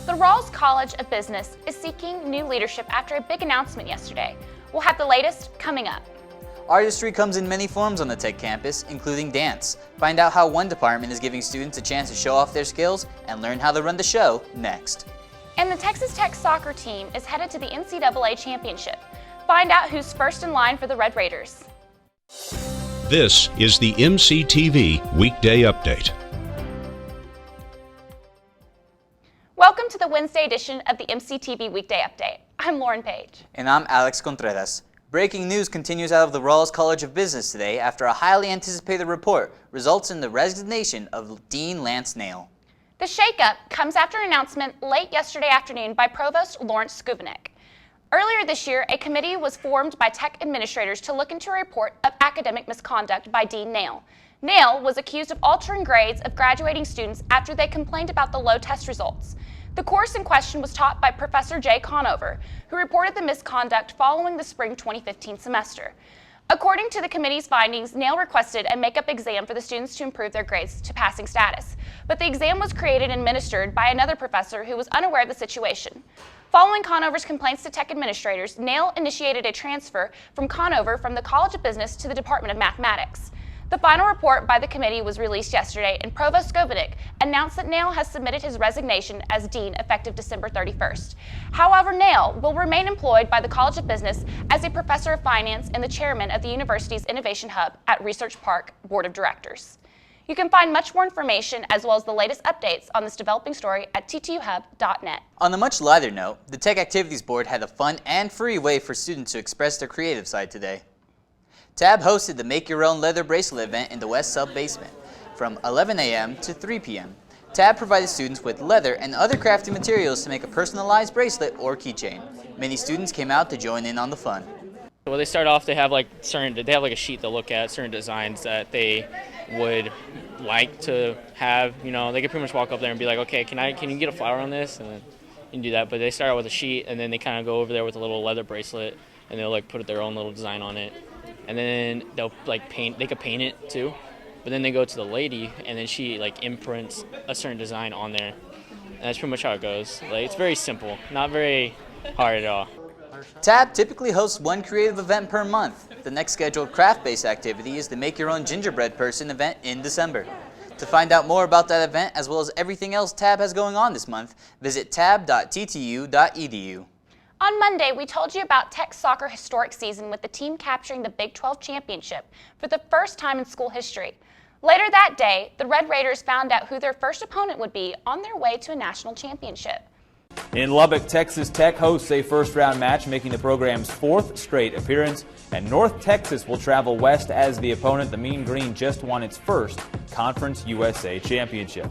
The Rawls College of Business is seeking new leadership after a big announcement yesterday. We'll have the latest coming up. Artistry comes in many forms on the Tech campus, including dance. Find out how one department is giving students a chance to show off their skills and learn how to run the show next. And the Texas Tech soccer team is headed to the NCAA championship. Find out who's first in line for the Red Raiders. This is the MCTV Weekday Update. Welcome to the Wednesday edition of the MCTV Weekday Update. I'm Loren Page. And I'm Alex Contreras. Breaking news continues out of the Rawls College of Business today after a highly anticipated report results in the resignation of Dean Lance Nail. The shakeup comes after an announcement late yesterday afternoon by Provost Loren Page. Earlier this year, a committee was formed by tech administrators to look into a report of academic misconduct by Dean Nail. Nail was accused of altering grades of graduating students after they complained about the low test results. The course in question was taught by Professor Jay Conover, who reported the misconduct following the spring 2015 semester. According to the committee's findings, Nail requested a makeup exam for the students to improve their grades to passing status, but the exam was created and administered by another professor who was unaware of the situation. Following Conover's complaints to tech administrators, Nail initiated a transfer from Conover from the College of Business to the Department of Mathematics. The final report by the committee was released yesterday, and Provost Page announced that Nail has submitted his resignation as dean effective December 31st. However, Nail will remain employed by the College of Business as a professor of finance and the chairman of the university's Innovation Hub at Research Park Board of Directors. You can find much more information as well as the latest updates on this developing story at ttuhub.net. On a much lighter note, the Tech Activities Board had a fun and free way for students to express their creative side today. TAB hosted the Make Your Own Leather Bracelet event in the West Sub-Basement from 11 a.m. to 3 p.m. TAB provided students with leather and other crafting materials to make a personalized bracelet or keychain. Many students came out to join in on the fun. Well, they start off, they have like a sheet to look at, certain designs that they would like to have. You know, they could pretty much walk up there and be like, okay, can you get a flower on this? And then you can do that. But they start out with a sheet, and then they kind of go over there with a little leather bracelet, and they'll like put their own little design on it. And then they'll like paint, they could paint it too. But then they go to the lady, and then she like imprints a certain design on there. And that's pretty much how it goes. Like, it's very simple, not very hard at all. TAB typically hosts one creative event per month. The next scheduled craft-based activity is the Make Your Own Gingerbread Person event in December. To find out more about that event, as well as everything else TAB has going on this month, visit tab.ttu.edu. On Monday, we told you about Tech's soccer historic season with the team capturing the Big 12 championship for the first time in school history. Later that day, the Red Raiders found out who their first opponent would be on their way to a national championship. In Lubbock, Texas Tech hosts a first-round match, making the program's fourth straight appearance, and North Texas will travel west as the opponent. The Mean Green just won its first Conference USA championship.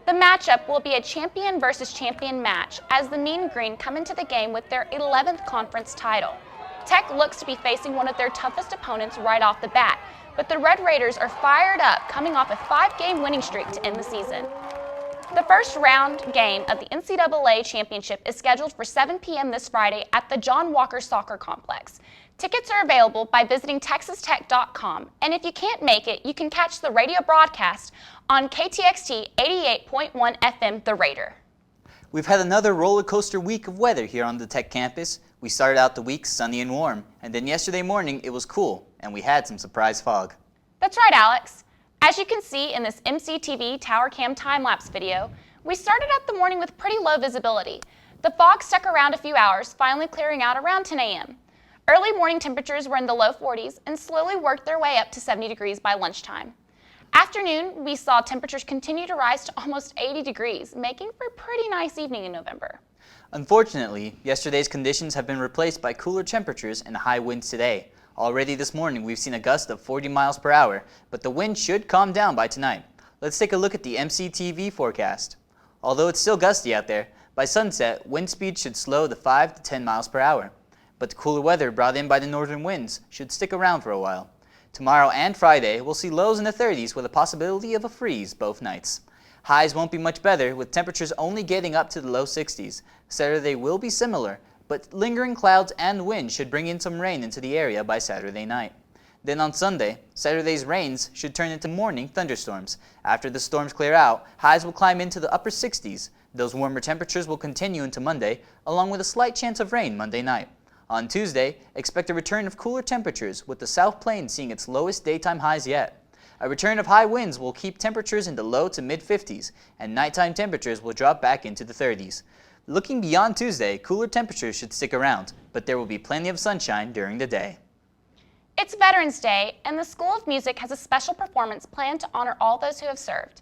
The matchup will be a champion versus champion match as the Mean Green come into the game with their 11th conference title. Tech looks to be facing one of their toughest opponents right off the bat, but the Red Raiders are fired up coming off a 5-game winning streak to end the season. The first round game of the NCAA championship is scheduled for 7 p.m. this Friday at the John Walker Soccer Complex. Tickets are available by visiting texastech.com, and if you can't make it, you can catch the radio broadcast on KTXT 88.1 FM The Raider. We've had another roller coaster week of weather here on the Tech campus. We started out the week sunny and warm, and then yesterday morning it was cool, and we had some surprise fog. That's right, Alex. As you can see in this MCTV Tower Cam time-lapse video, we started out the morning with pretty low visibility. The fog stuck around a few hours, finally clearing out around 10 a.m. Early morning temperatures were in the low 40s and slowly worked their way up to 70 degrees by lunchtime. Afternoon, we saw temperatures continue to rise to almost 80 degrees, making for a pretty nice evening in November. Unfortunately, yesterday's conditions have been replaced by cooler temperatures and high winds today. Already this morning, we've seen a gust of 40 miles per hour, but the wind should calm down by tonight. Let's take a look at the MCTV forecast. Although it's still gusty out there, by sunset, wind speed should slow to 5 to 10 miles per hour. But the cooler weather brought in by the northern winds should stick around for a while. Tomorrow and Friday, we'll see lows in the 30s with a possibility of a freeze both nights. Highs won't be much better, with temperatures only getting up to the low 60s. Saturday will be similar, but lingering clouds and wind should bring in some rain into the area by Saturday night. Then on Sunday, Saturday's rains should turn into morning thunderstorms. After the storms clear out, highs will climb into the upper 60s. Those warmer temperatures will continue into Monday, along with a slight chance of rain Monday night. On Tuesday, expect a return of cooler temperatures, with the South Plains seeing its lowest daytime highs yet. A return of high winds will keep temperatures in the low to mid-50s, and nighttime temperatures will drop back into the 30s. Looking beyond Tuesday, cooler temperatures should stick around, but there will be plenty of sunshine during the day. It's Veterans Day, and the School of Music has a special performance planned to honor all those who have served.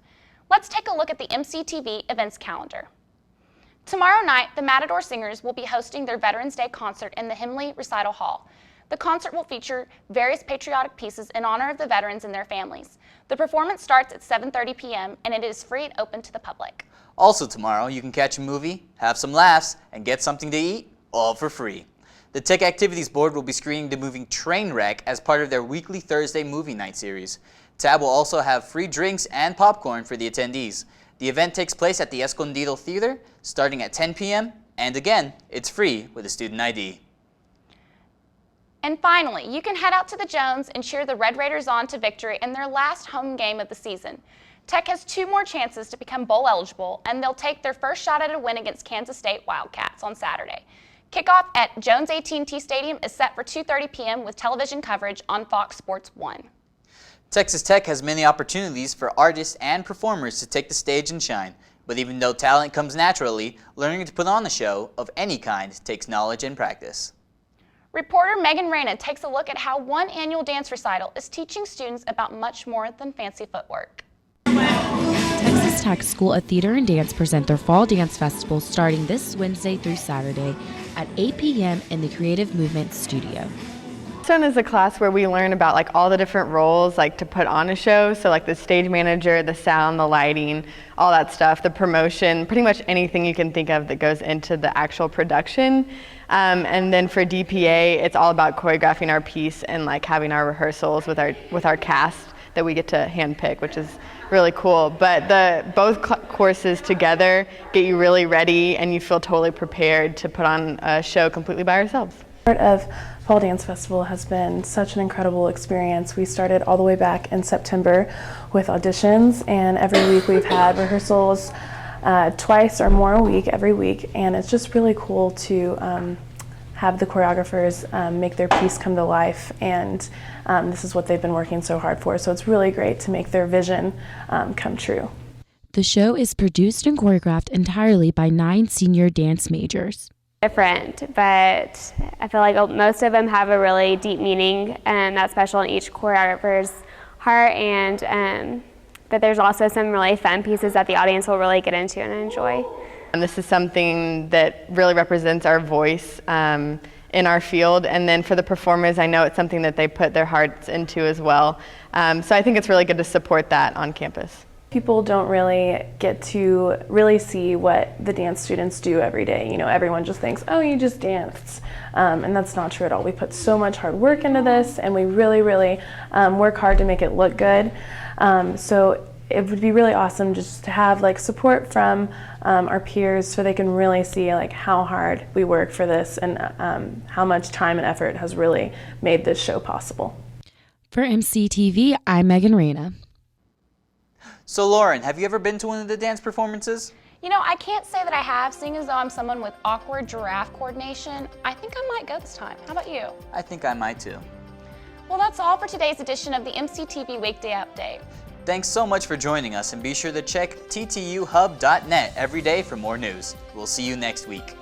Let's take a look at the MCTV events calendar. Tomorrow night, the Matador Singers will be hosting their Veterans Day concert in the Himley Recital Hall. The concert will feature various patriotic pieces in honor of the veterans and their families. The performance starts at 7:30 p.m. and it is free and open to the public. Also tomorrow, you can catch a movie, have some laughs, and get something to eat, all for free. The Tech Activities Board will be screening the movie Trainwreck as part of their weekly Thursday movie night series. TAB will also have free drinks and popcorn for the attendees. The event takes place at the Escondido Theater starting at 10 p.m. and again, it's free with a student ID. And finally, you can head out to the Jones and cheer the Red Raiders on to victory in their last home game of the season. Tech has 2 more chances to become bowl eligible, and they'll take their first shot at a win against Kansas State Wildcats on Saturday. Kickoff at Jones AT&T Stadium is set for 2:30 p.m. with television coverage on Fox Sports 1. Texas Tech has many opportunities for artists and performers to take the stage and shine. But even though talent comes naturally, learning to put on a show of any kind takes knowledge and practice. Reporter Megan Reyna takes a look at how one annual dance recital is teaching students about much more than fancy footwork. Texas Tech School of Theater and Dance present their Fall Dance Festival starting this Wednesday through Saturday at 8 p.m. in the Creative Movement Studio. This one is a class where we learn about all the different roles to put on a show. So the stage manager, the sound, the lighting, all that stuff, the promotion, pretty much anything you can think of that goes into the actual production. And then for DPA, it's all about choreographing our piece and having our rehearsals with our cast that we get to handpick, which is really cool. But both courses together get you really ready and you feel totally prepared to put on a show completely by yourselves. Part of Fall Dance Festival has been such an incredible experience. We started all the way back in September with auditions, and every week we've had rehearsals twice or more a week, every week, and it's just really cool to have the choreographers make their piece come to life, and this is what they've been working so hard for, so it's really great to make their vision come true. The show is produced and choreographed entirely by 9 senior dance majors. Different, but I feel like most of them have a really deep meaning that's special in each choreographer's heart, and but there's also some really fun pieces that the audience will really get into and enjoy. And this is something that really represents our voice in our field, and then for the performers, I know it's something that they put their hearts into as well. So I think it's really good to support that on campus. People don't really get to really see what the dance students do every day. You know, everyone just thinks, oh, you just danced. And that's not true at all. We put so much hard work into this, and we really, really work hard to make it look good. So it would be really awesome just to have support from our peers so they can really see how hard we work for this and how much time and effort has really made this show possible. For MCTV, I'm Megan Reyna. So Lauren, have you ever been to one of the dance performances? You know, I can't say that I have, seeing as though I'm someone with awkward giraffe coordination. I think I might go this time. How about you? I think I might too. Well, that's all for today's edition of the MCTV Weekday Update. Thanks so much for joining us, and be sure to check ttuhub.net every day for more news. We'll see you next week.